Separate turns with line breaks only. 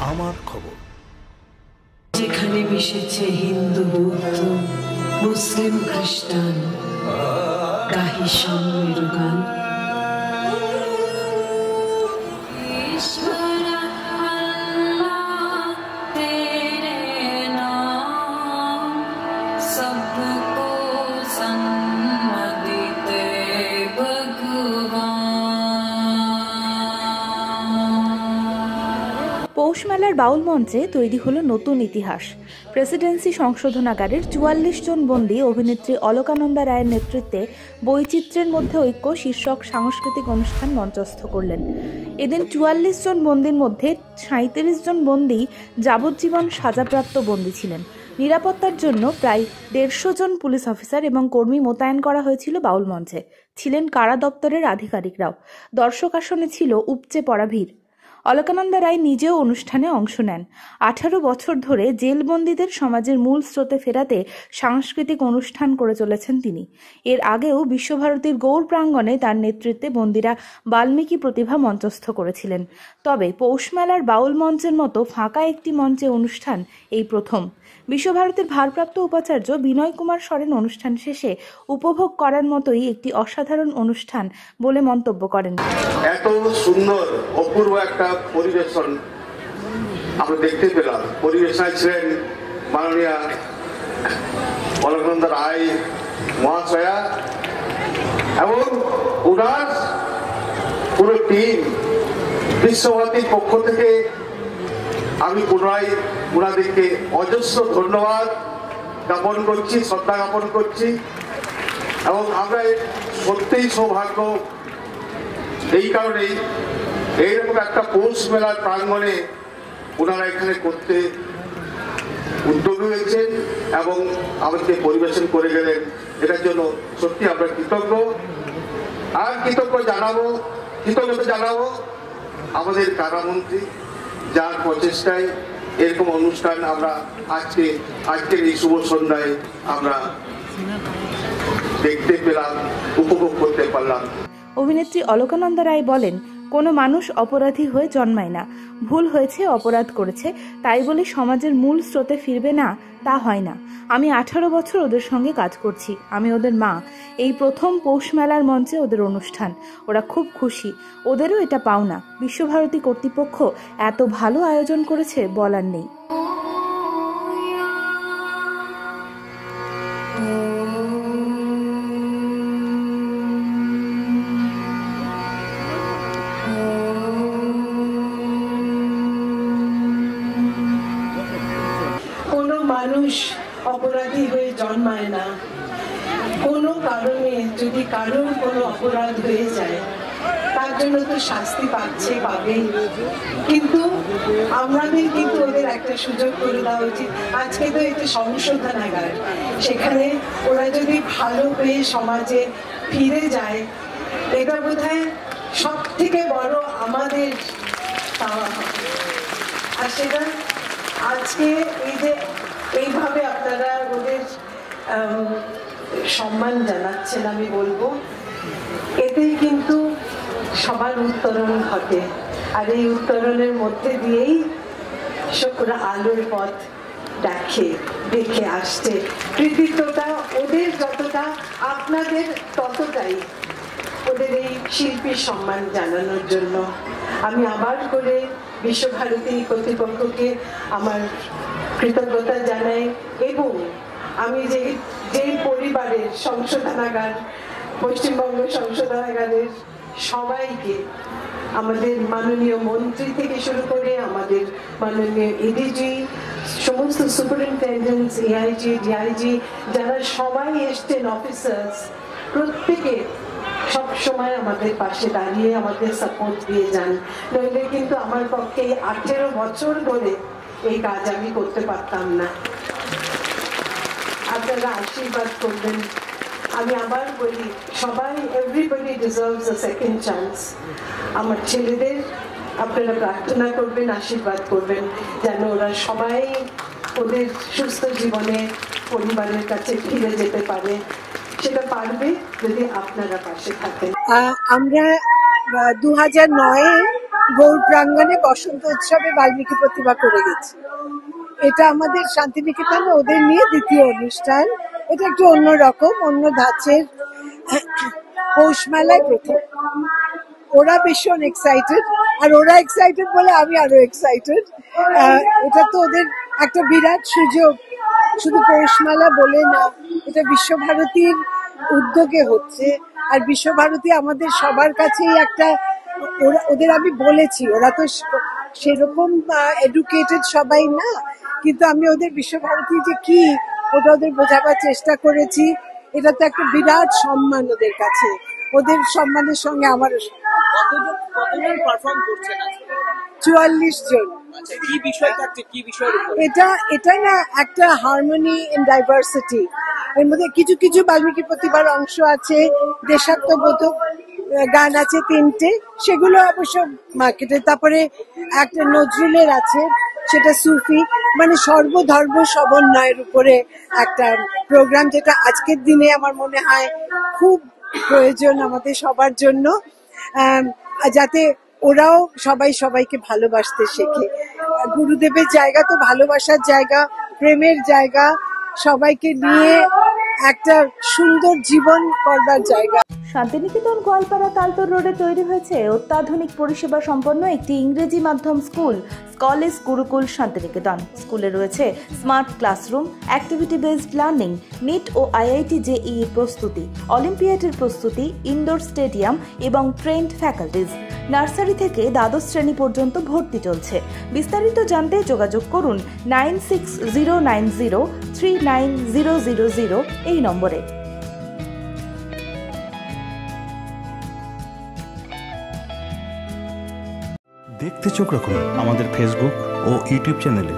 আমার খবর।
যেখানে মিশেছে হিন্দু, বৌদ্ধ, মুসলিম, খ্রিস্টান, গাহি সাম্যের গান।
পৌষ মেলার বাউল মঞ্চে তৈরি হলো নতুন ইতিহাস। প্রেসিডেন্সি সংশোধনাগারের 44 জন বন্দী অভিনেত্রী অলকানন্দা রায়ের নেতৃত্বে বৈচিত্র্যের মধ্যে ঐক্য শীর্ষক সাংস্কৃতিক অনুষ্ঠান মঞ্চস্থ করলেন। এদিন 44 জন বন্দীর মধ্যে 37 জন বন্দী যাবজ্জীবন সাজাপ্রাপ্ত বন্দী ছিলেন। নিরাপত্তার জন্য প্রায় 150 জন পুলিশ অফিসার এবং কর্মী মোতায়েন করা হয়েছিল বাউল মঞ্চে। ছিলেন কারা দপ্তরের আধিকারিকরাও। দর্শক আসনে ছিল উপচে পড়া ভিড়। অলকানন্দা রায় নিজেও অনুষ্ঠানে অংশ নেন। 18 বছর ধরে জেলবন্দীদের সমাজের মূল স্রোতে ফেরাতে সাংস্কৃতিক অনুষ্ঠান করে চলেছেন তিনি। এর আগেও বিশ্বভারতীর গৌর প্রাঙ্গণে তার নেতৃত্বে বন্দীরা বাল্মীকি প্রতিভা মঞ্চস্থ করেছিলেন। তবে পৌষ মেলার বাউল মঞ্চের মতো ফাঁকা একটি মঞ্চে অনুষ্ঠান এই প্রথম। বিশ্বভারতীর ভারপ্রাপ্ত উপাচার্য বিনয় কুমার সরেন অনুষ্ঠান শেষে উপভোগ করার মতোই একটি অসাধারণ অনুষ্ঠান বলে মন্তব্য করেন।
এত সুন্দর অপূর্ব একটা পরিবেশন আমরা দেখতে পেলাম। পরিবেশনায় ছিলেন মাননীয় অলকানন্দা রায় মহাশয়া এবং উনার পুরো টিম। বিশ্বভারতীর পক্ষ থেকে আমি পুনরায় ওনাদেরকে অজস্র ধন্যবাদ জ্ঞাপন করছি, শ্রদ্ধা জ্ঞাপন করছি। এবং আমরা সত্যিই সৌভাগ্য এই কারণেই এইরকম একটা পৌষ মেলার প্রাঙ্গণে ওনারা এখানে করতে উদ্যোগী হয়েছেন এবং আমাদেরকে পরিবেশন করে গেলেন। এটার জন্য সত্যি আমরা কৃতজ্ঞ। আর কৃতজ্ঞতা জানাবো আমাদের কারামন্ত্রী, যার প্রচেষ্টায় এরকম অনুষ্ঠান আমরা আজকের এই শুভ সন্ধ্যায় আমরা দেখতে পেলাম, উপভোগ করতে পারলাম।
অভিনেত্রী অলকানন্দা রায় বলেন, কোনো মানুষ অপরাধী হয়ে জন্মায় না। ভুল হয়েছে, অপরাধ করেছে, তাই বলে সমাজের মূল স্রোতে ফিরবে না তা হয় না। আমি 18 বছর ওদের সঙ্গে কাজ করছি, আমি ওদের মা। এই প্রথম পৌষ মেলার মঞ্চে ওদের অনুষ্ঠান, ওরা খুব খুশি। ওদেরও এটা পাওনা। বিশ্বভারতী কর্তৃপক্ষ এত ভালো আয়োজন করেছে, বলার নেই।
মানুষ অপরাধী হয়ে জন্মায় না। কোনো কারণে যদি কারোর কোনো অপরাধ হয়ে যায় তার জন্য তো শাস্তি পাবেই, কিন্তু আমাদের কিন্তু ওদের একটা সুযোগ করে দেওয়া উচিত। আজকে তো এটা সংশোধনাগার, সেখানে ওরা যদি ভালো হয়ে সমাজে ফিরে যায়, এটা বোধহয় সব থেকে বড় আমাদের পাওয়া হবে। আর সেটা আজকে এই যে এইভাবে আপনারা ওদের সম্মান জানাচ্ছেন, আমি বলবো এতেই কিন্তু সবার উত্তরণ ঘটে। আর এই উত্তরণের মধ্যে দিয়েই ওরা আলোর পথ দেখে আসছে। কৃতিত্বটা ওদের যতটা, আপনাদের ততটাই ওদের এই শিল্পীর সম্মান জানানোর জন্য। আমি আবার করে বিশ্বভারতী কর্তৃপক্ষকে আমার কৃতজ্ঞতা জানাই এবং আমি যে পরিবারের সংশোধনাগার, পশ্চিমবঙ্গ সংশোধনাগারের সবাইকে, আমাদের মাননীয় মন্ত্রী থেকে শুরু করে আমাদের মাননীয় এডিজি, সমস্ত সুপারিনটেন্ডেন্টস, এআইজি, ডিআইজি, যারা সবাই এসছেন, অফিসার্স, প্রত্যেকে সব সময় আমাদের পাশে দাঁড়িয়ে আমাদের সাপোর্ট দিয়ে যান। নইলে কিন্তু আমার পক্ষে 18 বছর ধরে এই কাজ আমি করতে পারতাম না। আপনারা আশীর্বাদ করবেন। আমি আবার বলি, সবাই, এভরিবডি ডিজার্ভস আ সেকেন্ড চান্স। আমার ছেলেদের আপনারা প্রার্থনা করবেন, আশীর্বাদ করবেন যেন ওরা সবাই ওদের সুস্থ জীবনে পরিবারের কাছে ফিরে যেতে পারে। সেটা পারবে যদি আপনারা পাশে থাকেন।
আমরা 2009-এ
গৌড় প্রাঙ্গণে বসন্ত উৎসবে বাল্মীকি প্রতিভা করে গেছি। এটা আমাদের শান্তিনিকেতনে ওদের নিয়ে দ্বিতীয় অনুষ্ঠান। এটা একটু অন্যরকম, অন্য ধাঁচের। পৌষ মেলায় প্রথম। ওরা ভীষণ এক্সাইটেড, আর ওরা এক্সাইটেড বলে আমি আরো এক্সাইটেড। এটা তো ওদের একটা বিরাট সুযোগ, শুধু পৌষ মেলা বলে না, এটা বিশ্বভারতীর উদ্যোগে হচ্ছে। আর বিশ্বভারতী আমাদের সবার কাছেই একটা, ওদের আমি বলেছি, ওরা তো সেরকম এডুকেটেড সবাই না, কিন্তু আমি ওদের বিশ্বভারতী যে কি ওটা ওদের বোঝাবার চেষ্টা করেছি। এটা তো একটা বিরাট সম্মান ওদের কাছে, ওদের সম্মানের সঙ্গে আমার। 44 জন। এটা না একটা হারমোনি ইন ডাইভার্সিটি। এর মধ্যে কিছু কিছু বাল্মীকি প্রতিভার অংশ আছে, দেশাত্মবোধক গান আছে 3টে, সেগুলো অবশ্য মার্কেটে। তারপরে একটা নজরুলের আছে, সেটা সুফি, মানে সর্বধর্ম সমন্বয়ের উপরে একটা প্রোগ্রাম, যেটা আজকের দিনে আমার মনে হয় খুব প্রয়োজন আমাদের সবার জন্য, যাতে ওরাও সবাই সবাইকে ভালোবাসতে শেখে। গুরুদেবের জায়গা তো ভালোবাসার জায়গা, প্রেমের জায়গা, সবাইকে নিয়ে একটা সুন্দর জীবন করবার জায়গা।
শান্তিনিকেতন গোয়ালপাড়া তালতর রোডে তৈরি হয়েছে অত্যাধুনিক পরিষেবা সম্পন্ন একটি ইংরেজি মাধ্যম স্কুল, কলেজ গুরুকুল শান্তিনিকেতন। স্কুলে রয়েছে smart classroom, activity based learning, NEET ও আইআইটি জেইই প্রস্তুতি, অলিম্পিয়াডের প্রস্তুতি, ইনডোর স্টেডিয়াম এবং ট্রেন্ড ফ্যাকাল্টিজ। নার্সারি থেকে দ্বাদশ শ্রেণী পর্যন্ত ভর্তি চলছে। বিস্তারিত জানতে যোগাযোগ করুন 9609039000 এই নম্বরে।
দেখতে চোখ রাখুন আমাদের ফেসবুক ও ইউটিউব চ্যানেলে।